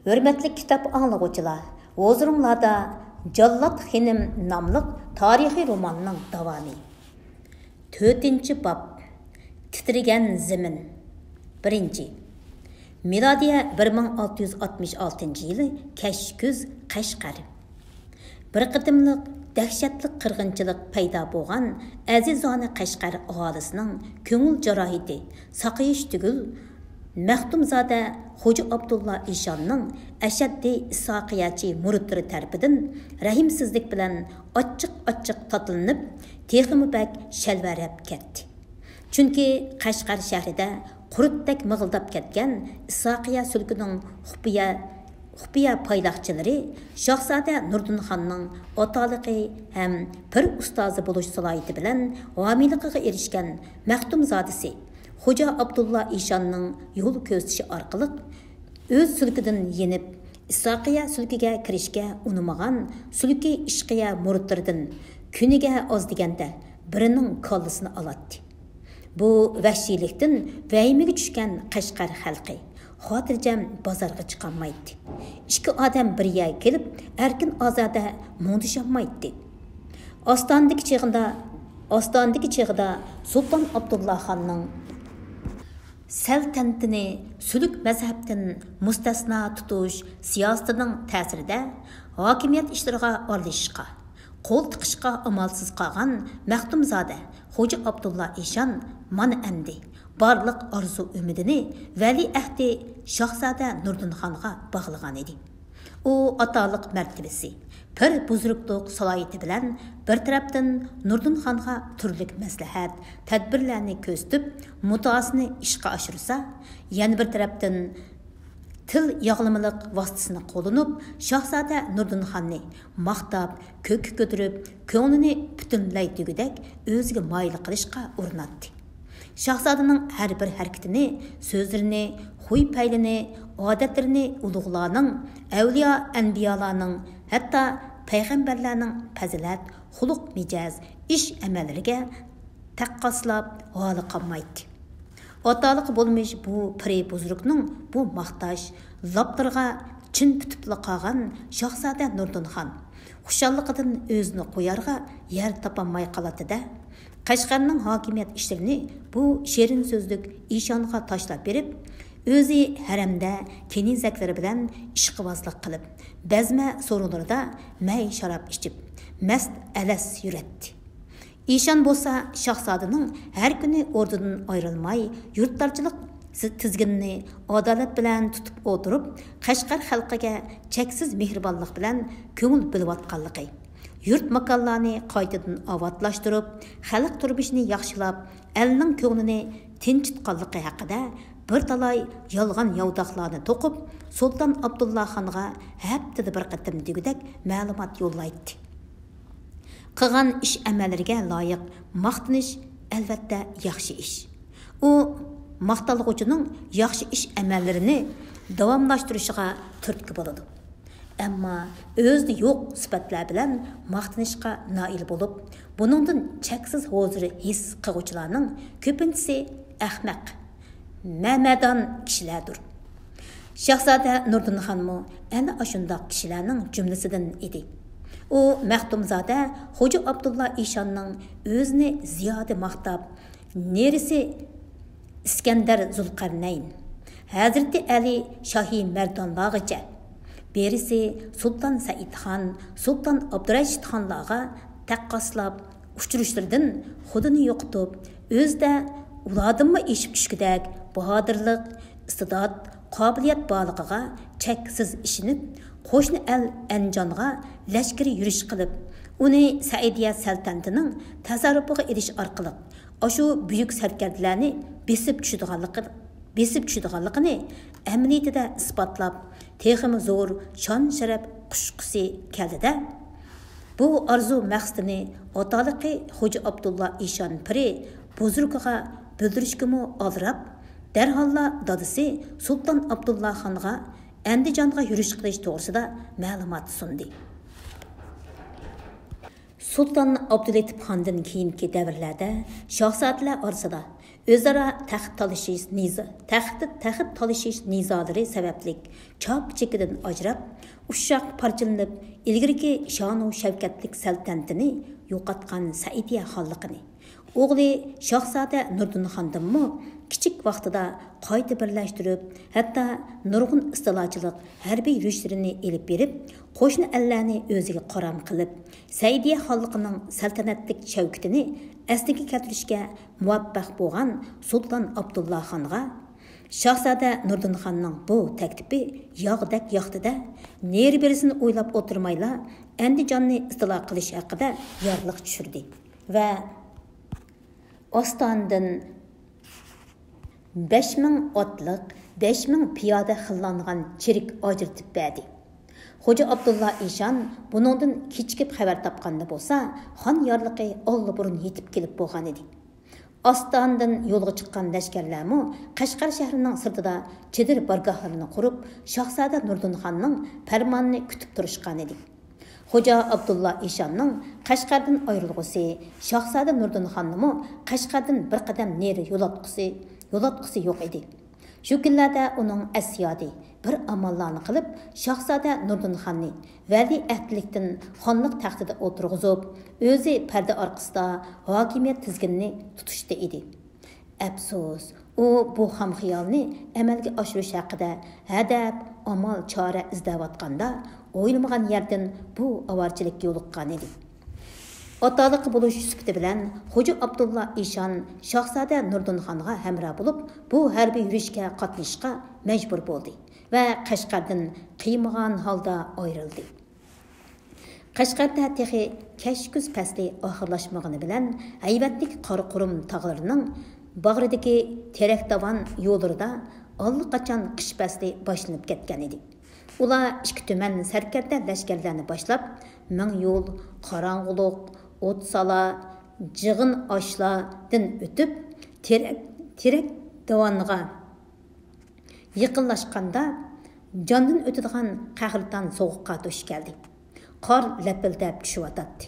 Hürmetli kitap anlıqçılar, huzurunlarda Jallat Xenim namlıq tarihi romanның davamı. 4. bab. Titrigen zemin. 1. Miladiya 1666 yılı Keşküz Qashqar. Bir qıtımlıq dəhşətli qırğınçılıq payda bolğan Əzizona Qashqar ahalisining ko'ngil jarohati saqayish tugul Məxtumzada Xo'ja Abdulla Eshonning ashaddiy isoqiyachi muritlari tarafidan rahimsizlik bilan ochiq tatilinib, texmi bak shalvarab ketdi. Chunki Qashqar shahrida qurutdak mig'ildab ketgan Isoqiya sulkining Xupiya paydoqchilari Shahzoda Nurdinxonning otaliqi ham pir ustozi bo'lish salohiyati bilan homiyligiga erishgan Məxtumzodasi Xo'ja Abdulla Eshonning yo'l ko'rsatishi orqali o'z sulkidan yenib Isoqiya sulkiga kirishga unamagan sulki ishqiya muritlaridan kuniga oz deganda birining kollasini oladi. Bu vahshiylikdan vahimaga tushgan Qashqar xalqi xotirjam bozorga chiqolmaydi. Ikki odam bir yerga kelib, erkin ozoda mundishamaydi. Ostondagi chig'ida Sulton Abdullah xonning saltanatini suluk mazhabdan mustasno tutish siyosatining ta'sirida hokimiyat ishlariga aralashishga, qo'l tiqishga amalsiz qolgan Məxtumzoda Xo'ja Abdulla Eshon mana endi barliq arzu umidini vali ahdi Shahzoda Nurdinxonga bog'lagan edi. U ataliq martabasi, pir buzrukluq salohiyati bilan bir tarafdan Nurdinxonga turlik maslahat, tadbirlarni ko'zitib, mutoasini ishga oshirsa, yana bir tarafdan til yog'limiliq vositasini qo'llanib, Shahzoda Nurdinxonni maqtab, ko'kka ko'tarib, ko'nglini butunlay tugudak o'ziga moyil qilishga urinadi. Shahzodaning har bir harakatini, so'zlarini, xuy-paylini, odatlarini ulug'larning, avliyo anbiyolarning, hatto payg'ambarlarning fazilat, xuluq mijoz, ish amallariga taqqoslab holi qolmaydi. Otaliq bo'lmish bu piri buzrukning bu maqtash laplarga chin pitibli qolgan Shahzoda Nurdinxon xushalliqidan o'zini qo'yarga yer topolmay qoladi-da. Qashqarning hokimiyat ishlarini bu sherin so'zlik Eshonga tashlab berib, o'zi haramda kenizaklari bilan ishqibozlik qilib, bazma so'rinlarida may sharob ichib, mast alas yuratdi. Eshon bo'lsa Shahzodaning har kuni o'rnidan ayrilmay, yurtlarchilik tizginini adolat bilan tutib o'tirib, Qashqar xalqiga cheksiz mehribonlik bilan ko'ngil biliyotganligi, yurt makonlarni qaytadan obodlashtirib, xalq turmushini yaxshilab, elning ko'nglini tinchitganligi haqida bir talay yolg'on yovdoqlarni to'qib, Sulton Abdullah xonga haftada bir qatim degudak ma'lumot yo'llaydi. Qilgan ish amallariga loyiq maqtanish albatta yaxshi ish. U maqtalg'uchining yaxshi ish amallarini davomlashtirishiga turtki bo'ladi. Ammo o'zida yo'q sifatlar bilan maqtanishga noil bo'lib, buningdan cheksiz hozir his qiluvchilarning ko'pinchisi ahmaq, ma'madon kishilardir. Shahzoda Nurdinxonmi ana shunday kishilarning jumlasidan edi. U Məxtumzoda Xo'ja Abdulla Eshonning o'zini ziyoda maqtab, nerisi İskandar Zulqarnayn, Hazreti Ali Shohi Mardonlargacha, berisi Sultan Saidxon, Sultan Abdurashid xonlarga taqqoslab uchrashtirdan xudini yo'qitib, o'zida ulardanmi eshib tushgudak bahodirlik, istidod, qobiliyat borligiga cheksiz ishinib, qo'shni el Anjonga lashkari yurish qilib, uni Saidiya saltanatining tasarrufiga erish orqali shu buyuk sarkardalarni besib tushadiganligini amaliyotida isbotlab, texmi zo'r shon sharaf qushqusi keldi-da. Bu arzu maqsadini otaliqi Xo'ja Abdulla Eshon piri buzrugiga bildirishgimi oldirab, darholla dadisi Sulton Abdullah xonga Andijonga yurish qilish to'g'risida ma'lumot sundi. Sultan Abdulatif xondan keyingi davrlarda shahzodalar orasida Özara taxt talışış nizalari sabablik çap çekidən ajrab, uşaq parçalanıb ilgirki şanu şəvkətlik səltənətini yo'qotgan Saidiya xonliqini, o'g'li Shohzoda Nurdin xondanmi kichik vaqtida qayta birlashtirib, hatto nurg'un istilochilik harbiy yurishlarini elib berib, qo'shni ellarni o'ziga qaram qilib, Saidiya xonliqining saltanatlik shavkatini asliga keltirishga muvaffaq bo'lgan Sultan Abdullah xonga Shohzoda Nurdin xonning bu taklifi yog'dak yoqdida, neri berisini o'ylab o'tirmayla Andijonni istilo qilish haqida yorliq tushirdi va Ostandan 5000 otliq, 5000 piyoda xillangan chirik ajratib berdi. Xo'ja Abdullah Eshon buningdan kechikib xabar topganda bo'lsa, xon yorliqi olliburun yetib kelib bo'lgan edi. Ostandan yo'lga chiqqan lashkarlarmi Qashqar shahrining sirtida chedir bargohlarini qurib, Shohzoda Nurdin xonning farmonini kutib turishgan edi. Xo'ja Abdullah Eshonning Qashqardan ayrilg'usi, Shohzoda Nurdin xonnimi Qashqardan bir qadam neri yo'latqusi yo'q edi. Shu kunlarda uning asiyodi bir amallarni qilib, Shohzoda Nurdin xonni vali ahdlikdan xonliq taxtida o'tirg'izib, o'zi parda orqasida hokimiyat tizginini tutishdi edi. Afsus, u bu ham xiyolni amalga oshirish haqida hadab, amal, chora izlayotganda o'ylamagan yerdan bu avorchilikka yo'liqqan edi. Otaliq bo'lish sifati bilan Xo'ja Abdullah Eshon Shohzoda Nurdin xonga hamroh bo'lib, bu harbiy yurishga qatnashishga majbur bo'ldi va Qashqardan qiymagan holda ayrildi. Qashqarda texi kashkuz fasli oxirlashmagani bilan hayvatlik Qorqurum tog'larining bag'ridagi terakdavan yo'llarida allaqachon qish fasli boshlanib ketgan edi. Ular ikki tuman sarkarda lashkarlarni boshlab, ming yo'l, qorong'uliq, o't sala, jig'in oshlardan o'tib, terak davoniga yaqinlashganda jondan o'tadigan qahrdan sovuqqa duch keldi. Qor lapildab tushyotdi.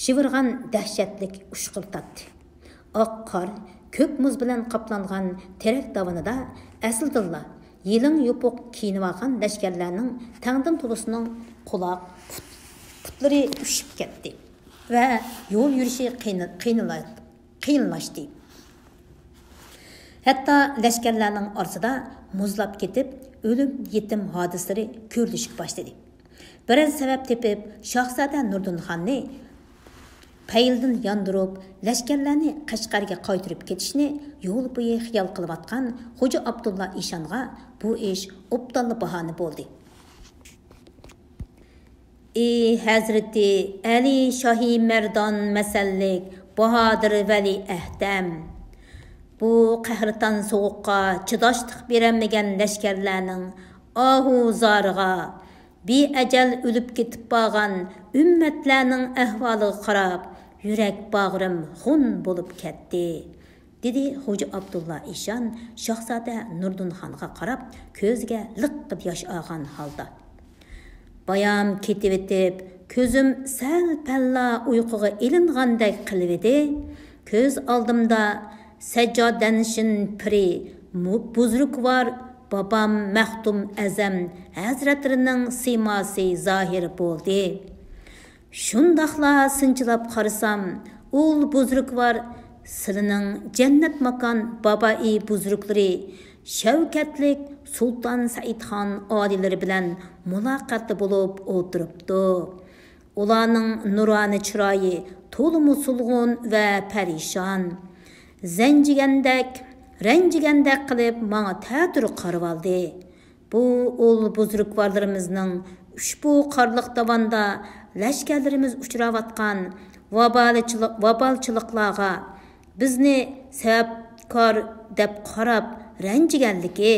Shivirgan dahshatlik ushqiltatdi. Oq qor ko'k muz bilan qoplangan terak davonida asldilla yelin yopuq kiyinib olgan lashkarlarning tangdim to'lisining quloq putlari tushib ketdi va yo'l yurishi qiyinlashdi. Hatto lashkarlarning orasida muzlab ketib, o'lim yetim hodislari ko'rilishga boshladi. Biraz sabab tepib, Shohzoda Nurdin xonni payildan yondirib, lashkarlarni Qashqarga qaytirib ketishni yo'l bo'yi xiyol qilayotgan Xo'ja Abdullah Eshonga bu ish obdonli bahona bo'ldi. Ey Hazrati Ali Shohi Mardon masallik Bahodir Vali Ahdam, bu qahratan sovuqqa chidashliq beramagan lashkarlarning ahu zoriga beajal o'lib ketib qolgan ummatlarning ahvoliga qarab, yurak bag'rim xun bo'lib ketdi, dedi Xo'ja Abdullah Eshon Shohzoda Nurdin xonga qarab, ko'ziga liqib yosh olgan holda. Bayam ketib etib, ko'zim sal palla uyquga ilingandek qilib edi. Ko'z oldimda sajjodanishin piri buzruk var babam Maxdum Azam hazratlarining siymosi zohir bo'ldi. Shundaqla sinchilab qarasam, ul buzruk var silining jannat makon babai buzruklari Shavkatlik Sultan Saidxon odilari bilan muloqotda bo'lib o'tiribdi. Ularning nuroni chiroyi to'liq sulg'un va parishon. Ranjigandek qilib menga ta'tir qarab oldi. Bu ul buzrukvarlarimizning ushbu qorliq davonda lashkarlarimiz uchrayotgan vabalchiliklarga bizni sababkor deb qarab ranjiganligi,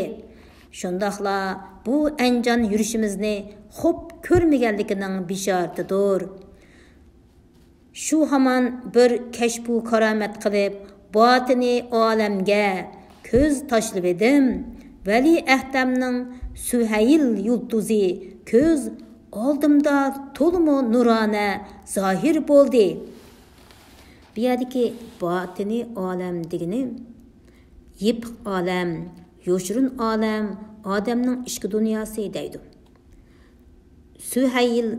shundaqla bu anjon yurishimizni xo'p ko'rmaganligining bishoratidir. Shu hamon bir kashfu karomat qilib, botini olamga ko'z tashlab edim. Vali Ahdamning Suhayl yulduzi ko'z oldimda to'liq nurona zohir bo'ldi. Bu yerdagi botini olam degani yepiq olam, yo'shirin olam, odamning ichki dunyosi deydi. Sühayl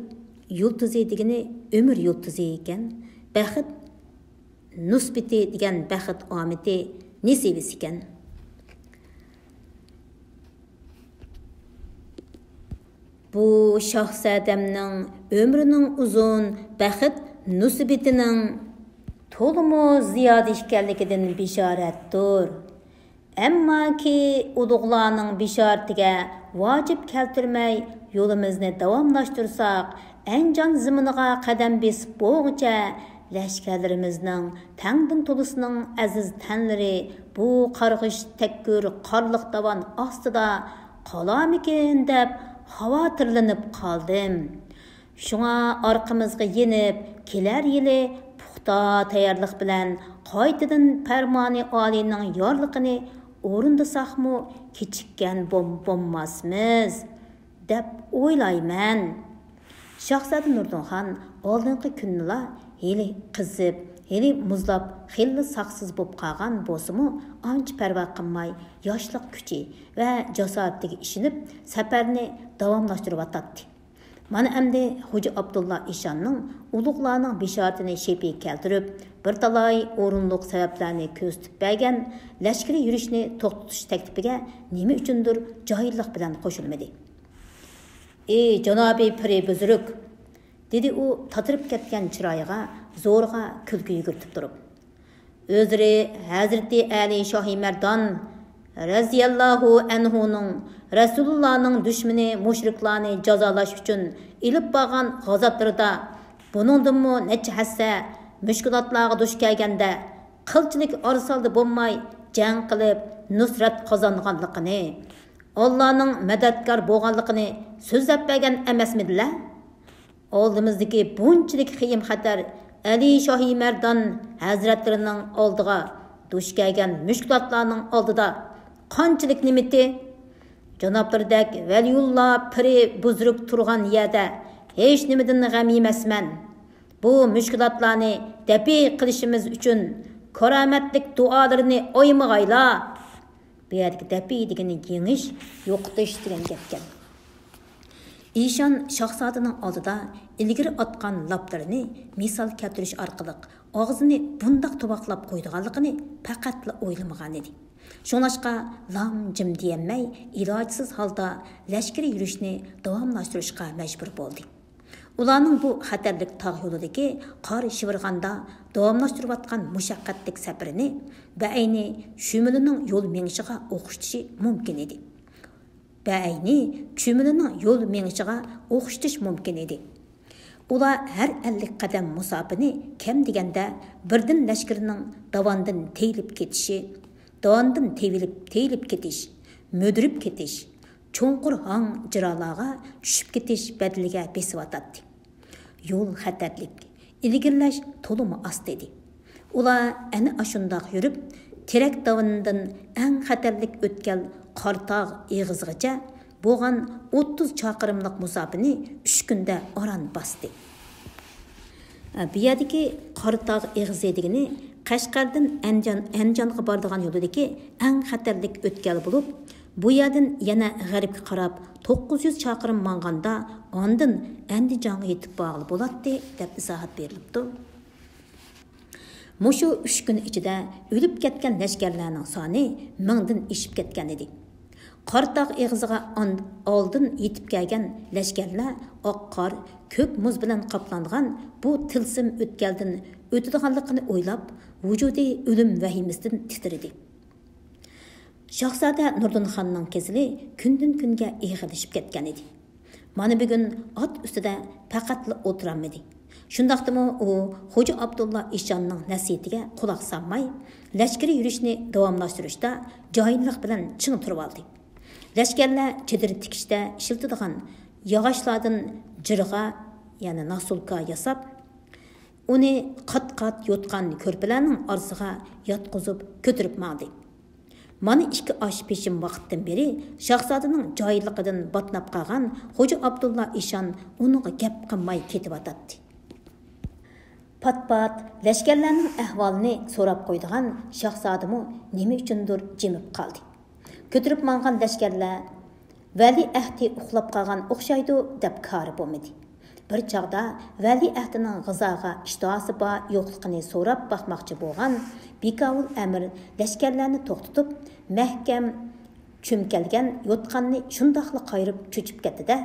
yultuzi degani umr yultuzi ekan, baxit nusbiti degan baxit omiti nisibisi ekan. Bu şahsadamning ömrünün uzun, baxit nusbitining to'limu ziyoda ekanligidan bishoratdir. Ammo ki ulug'larning bishoratiga vojib keltirmay yo'limizni davomlashtirsak, Anjan ziminiga qadam besib bo'g'icha lashkarlarimizning tangdin to'lisining aziz tanlari bu qarg'ish takkur qorliq davon ostida qolamikin deb xavotirlanib qoldim. Shunga orqamizga yenib, kelar yili puxta tayyorlik bilan qaytadan farmoni oliyning yorliqini o'rindasaqmi kechikkan bo'lmasmiz deb o'ylayman. Shahzoda Nurdinxon oldingi kunlar heli qizib, heli muzlab, xilli saqsiz bo'lib qolgan bo'lsa-mu, ancha parvo qilmay, yoshlik kuchi va jasoratiga ishinib, safarni davomlashtirib Mana endi Xo'ja Abdulla Ishonning ulug'larning bishoratini shepi keltirib, bir talay o'rinliq sabablarni ko'rsatib bergan lashkari yurishni to'xtatish taklifiga nima uchundir johillik bilan qo'shilmadi. "Ey janobi piri buzruk", dedi u tatirib ketgan chiroyiga zo'rg'a kulgi yugurtib turib. "O'zri Hazrati Ali Shohi Mardon raziyallohu anhuning Rasulullahning dushmani mushriklarni jazolash uchun ilib borgan g'azotlarida buningdanmi necha hassa mushkulotlarga duch kelganda qilchilik orsolda bo'lmay jang qilib nusrat qozonganligini, Allohning madadkor bo'lganligini so'zlab bergan emasmidilar? Oldimizdagi bunchalik qiyin xatar Ali Shohi Mardon hazratlarining oldiga duch kelgan mushkulotlarning oldida qanchalik nimiti? Janoblardek Valiyulloh piri buzruk turgan yerda hech nimadan g'am emasman. Bu mushkulotlarni dafi qilishimiz uchun karomatlik duolarini o'ymag'ayla. Bu yerga dafi degani yengish, yo'qotish degan gapkan. Ishon shahzodaning oldida ilgari otgan lablarini misol keltirish orqali og'zini bundoq to'voqlab qo'ydiganligini faqatla o'ylamagan edi. Şoňlaşqa lam jim diyemey, ilojsiz halda lashkari yurishni davomlashtirishga majbur bo'ldi. Ularning bu xatarlik tog' yo'lidagi qor shivirganda davomlashtirayotgan mushaqqatlik safarini ba'ayni shumilining yo'l menishiga o'xshatishi mumkin edi. Ular har 50 qadam musofani kam deganda birdan lashkarining davondan teyilib ketishi, davondan teyilib ketish, mödürüp ketish, cho'nqur hang jirolarga tushib ketish badaliga besiyotdi. Yo'l xatarlik, ilgirlash to'limi ast edi. Ular ana ashundoq yurib, terak davonidan eng xatarlik o'tgan Qortog' eg'izgacha bo'lgan 30 chaqirimlik musofani 3 kunda oran bosdi. Bu yerdagi Qortog' eg'izi degani Qashqardan Anjonga boradigan yo'lidagi eng xatarlik o'tkal bo'lib, bu yerdan yana g'arbga qarab 900 chaqirim manganda ondan Andijonga yetib borg'ili bo'ladi deb izohat berilibdi. Mushu 3 kun ichida o'lib ketgan lashkarlarning soni 1000 dan oshib ketgan edi. Qortog' eg'iziga oldin yetib kelgan lashkarlar oq qor, ko'k muz bilan qoplangan bu tilsim o'tkaldan o'tadiganligini o'ylab, vujudi o'lim vahimasidan titradi. Shahzoda Nurdinxonning kezili kundan kunga eg'irlashib ketgan edi. Mana bugun ot ustida faqatla o'tiramadi. Shundaqdimi u Xo'ja Abdulla Ishonning nasihatiga quloq solmay, lashkari yurishni davomlashtirishda joyinlik bilan ching turib oldi. Lashkarlar chedir tikishda ishiltadigan yog'ochlardan jirg'a, ya'ni nasulka yasab, uni qat-qat yotgan ko'rpalarning orasiga yotqizib ko'tirib maqdi. Mana 2 osh peshim vaqtdan beri shahzodaning joyiliqidan botnab qolgan Xo'ja Abdulla Ishon uniga gap qilmay ketib o'tadi. Pat-pat lashkarlarning ahvolini so'rab qo'ydigan shahzodami nima uchundir jimib qoldi. Ko'tirib mangan lashkarlar Vali ahdi uxlab qolgan o'xshaydi deb kari bo'lmadi. Bir chaqda Vali ahdining g'izoga ishtihosi bor yo'qligini so'rab bakmoqchi bo'lgan Bekavul amir lashkarlarni to'xtatib, mahkam cho'mkalgan yotqanni shundoqli qayirib cho'chib ketdi-da,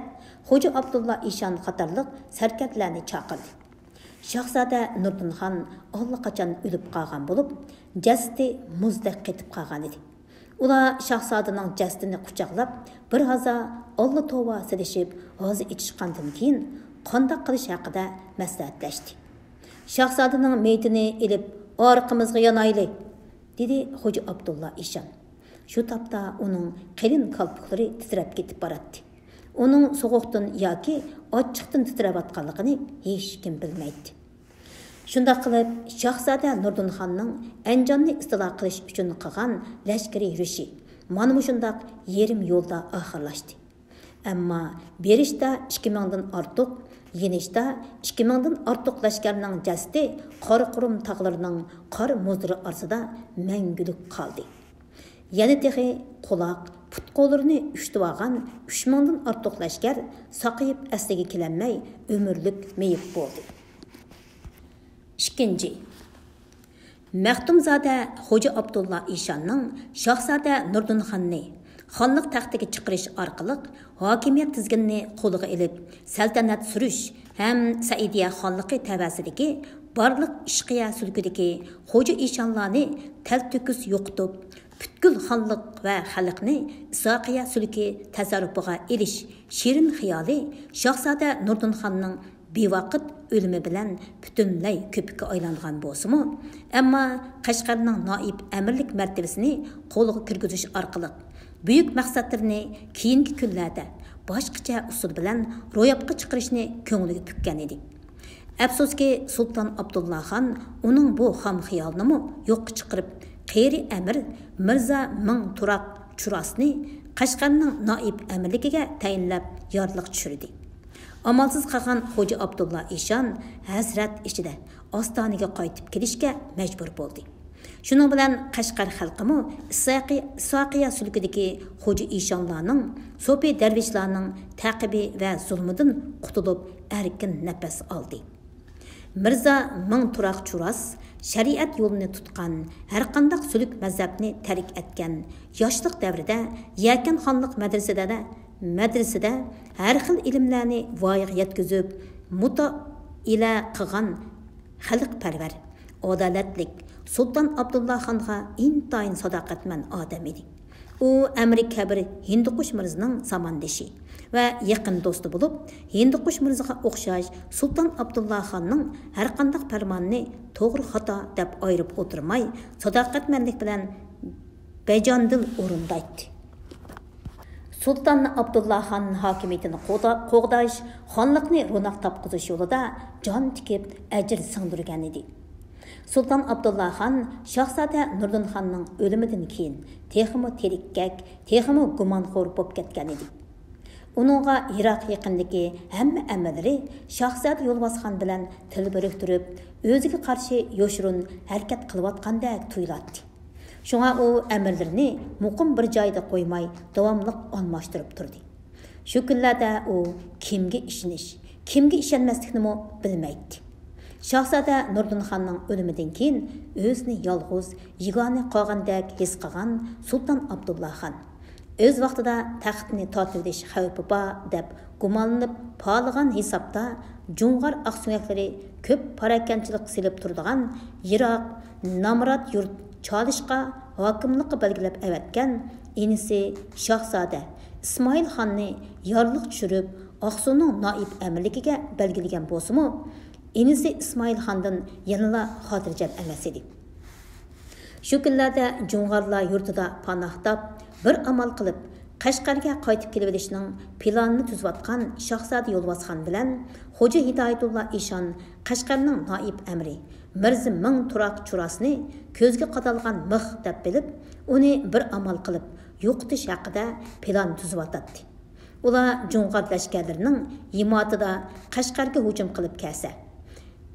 Xo'ja Abdulla Eshon qatorliq sarkarlarni chaqirdi. Shahzoda Nurdinxon allaqachon o'lib qolgan bo'lib, jasadi muzdek qetib qolgan edi. Ular shahzodaning jasadini quchoqlab, bir haza Alloh tova silishib, g'ozi ichishgandan keyin qandoq qilish haqida maslahatlashdi. Shahzodaning meyitini ilib orqamizga yonayli, dedi Xo'ja Abdulla Eshon. Shu topda uning qalin qalpoqlari titrab ketib boradi. Uning so'g'uqdan yoki ochiqdan titrayotganligini hech kim bilmaydi. Shunda qilib Shahzoda Nurdinxonning Anjonni istilo qilish uchun qilgan lashkariy yurishi mana shundoq yerim yo'lda oxirlashdi. Ammo berishda 2000 dan ortiq, yenishda 2000 dan ortiq lashkarning jasadi Qorqurum tog'larining qor muzlari orasida mangulik qoldi. Yana texi quloq, put-qo'llarini ushtib olgan 3000 dan ortiq lashkar saqayib asliga kelanmay umrlik meyib bo'ldi. İkinci, Maxtumzoda Xo'ja Abdulla Eshonning Shahzoda Nurdinxonni xonlik taxtiga chiqarish orqali hokimiyat tizginini qo'liga olib, saltanat surish ham Saidiya xonligi tavasidagi barliq ishqiya sulkidagi Xo'ja Eshonlarni taltukis yo'qitib, butkul xonlik va xalqni Isoqiya sulki tasarrufiga elish shirin xiyoli Shahzoda Nurdinxonning bevaqt o'limi bilan butunlay ko'pikka aylangan bo'lsa-mu, ammo Qashqarning noib amirlik martabasini qo'lga kirgizish orqali buyuk maqsadlarini keyingi kunlarda boshqacha usul bilan ro'yobga chiqarishni ko'ngliga tukkan edi. Afsuski Sulton Abdullah Xon uning bu xam xiyolini yo'qqa chiqarib, Qeyri amir Mirza Ming Turaq Churasni Qashqarning noib amirligiga tayinlab yorliq tushirdi. Amalsız qolgan Xo'ja Abdulla Eshon hasrat ichida Ostoniga qaytib kelishga majbur bo'ldi. Shuning bilan Qashqar xalqimi Isoqiya sulkidagi Xo'ja Eshonlarning, So'pi darvishlarning taqibi va zulmidan qutulib erkin nafas oldi. Mirza Ming Turaq Churas shariat yo'lini tutgan, har qanday sulk mazhabni tark etgan, yoshlik davrida Yakan xonlik madrasada har xil ilmlarni voyaga yetkazib, mutolaa qilgan xalqparvar, adolatlik Sulton Abdullah Xonga intayin sadoqatman odam edi. U Amerika bir Hinduqush Mirzaning zamondoshi va yaqin do'sti bo'lib, Hinduqush Mirzaga o'xshash Sulton Abdullah Xonning har qanday farmonini to'g'ri xato deb ayirib o'tirmay, sadoqatmanlik bilan bejondil o'rindaydi. Sultan Abdullah Xon hokimiyatini qo'g'dash, xonlikni ro'naq topqizish yo'lida jon tikib ajr singdirgan edi. Sultan Abdullah Xon Shahzoda Nurdinxonning o'limidan keyin texmi terikkak, texmi gumonxo'r bo'lib ketgan edi. Uningga Iroq yaqinidagi hamma amirlari Shahzoda Yo'lbosxon bilan til biriktirib, o'ziga qarshi yo'shirun harakat qilayotgandek tuyuladi. Şuna o əmirlərini muqim bir joyda qo'ymay davomli almashtirib turdi. Shu kunlarda o kimga ishonish, kimga ishonmaslikni bilmaydi. Shahzoda Nurdinxonning o'limidan keyin o'zini yolg'iz, yigona qolgandek his qilgan Sulton Abdullah Xon o'z vaqtida taxtni tortilish xavfi bor deb gumonlanib poligan hisobda Jungar aqsuyaklari ko'p parakanchilik silib turadigan Iroq Namrat yurt Chalishqa hokimlikqa belgilab avatgan inisi Shahzoda İsmail Xonni yorliq tushirib, Oqsuning noib amirligiga belgilagan bo'lsa-mu, inisi İsmail Xondan yanada xotirjam emas edi. Shu kunlarda Jungarlar yurtida panohtab, bir amal qilib Qashqarga qaytib kelishning planini tuzayotgan Shahzoda Yo'lbosxon bilan Xo'ja Hidoyatulloh Eshon Qashqarning noib amiri Mirza Ming Turaq Churasni ko'zga qadalgan mix deb bilib, uni bir amal qilib yo'qotish haqida plan tuzayotdi. Ular Jungar lashkarlarining yimotida Qashqarga hujum qilib kelsa,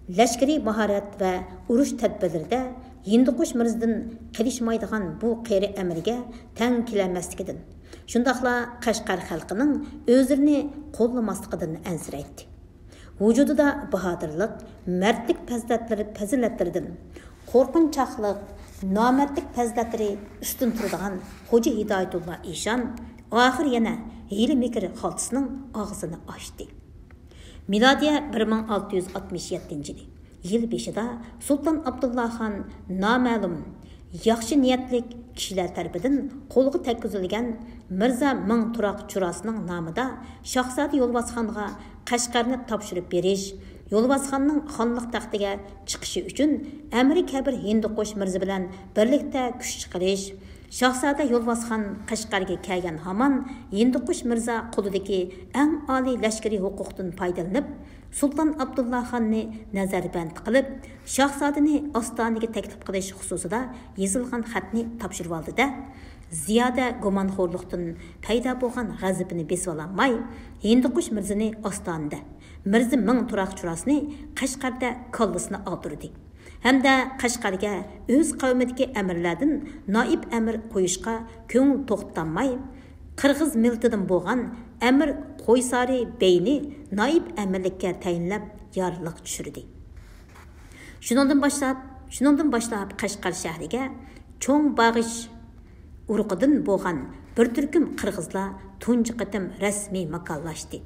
lashkariy mahorat va urush tadbirlarida Hinduqush Mirzadan qilishmaydigan bu qeri amaliga tang kelmasligidan, shundaqla Qashqar xalqining o'zlarini qo'llamasligidan ansiraydi. Vujudida bahodirlik, mardlik fazilatlaridan, qo'rqinchoqlik, nomardlik fazilatlari ustun turadigan Xo'ja Hidoyatulloh Eshon oxir yana hiyla mikr xaltisining og'zini ochdi. Milodiya 1667 yil beshida Sultan Abdullah Xon noma'lum, yaxshi niyatlik kishilar tarafidan qo'lga tekkizilgan Mirza Ming Turoq Churasining nomida Shahzoda Yo'lbosxonga Qashqarni topshirib berish, Yo'lbosxonning xonlik taxtiga chiqishi uchun Amiri Kabir Hinduqush Mirza bilan birlikda kuch chiqarish, Shahzoda Yo'lbosxon Qashqarga kelgan hamon Hinduqush Mirza qo'lidagi eng oliy lashkariy huquqdan foydalanib, Sultan Abdullah Xonni nazarband qilib, Shahzodani Ostonaga taklif qilish xususida yozilgan xatni topshirib oldi-da, ziyoda gumonxo'rlikdan paydo bo'lgan g'azabini besib ololmay, Hinduqush Mirzani Ostonada, Mirza Ming Turoq Churasini Qashqarda kollasini oldirdi. Hamda Qashqarga o'z qavmidagi amirlardan noib amir qo'yishga ko'ngil to'xtatmay, Qirg'iz millatidan bo'lgan Amir Qo'ysari Beyni noib amirlikka tayinlab yorliq tushirdi. Shuningdan boshlab Qashqar shahriga cho'ng bag'ish urug'idan bo'lgan bir turkum qirg'izlar tunji qatim rasmiy makonlashdi.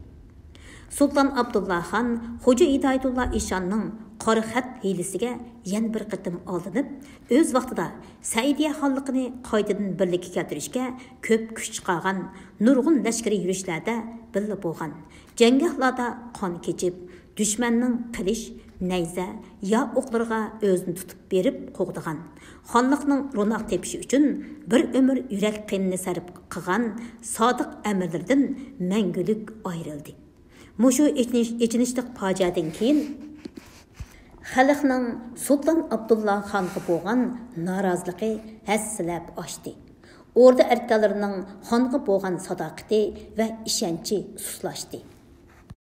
Sultan Abdullah Xon Xo'ja Hidoyatulloh Eshonning qora xat hiylasiga yana bir qatim oldinib, o'z vaqtida Saidiya xonligini qaytadan birlikka keltirishga ko'p kuch chiqargan, nurg'un lashkariy yurishlarda birga bo'lgan, janggohlarda qon kechib, dushmanning qilish, nayza yo o'qlarga o'zini tutib berib qo'g'digan, xonlikning ro'noq tepishi uchun bir umr yurak qinini sarf qilgan sodiq amirlardan mangulik ayrildi. Mushu ichinishliq fojiadan keyin xalqning Sultan Abdullah Xonga bo'lgan noroziligi hassilab oshdi. Orda erkalarining xonga bo'lgan sadoqati va ishonchi suslashdi.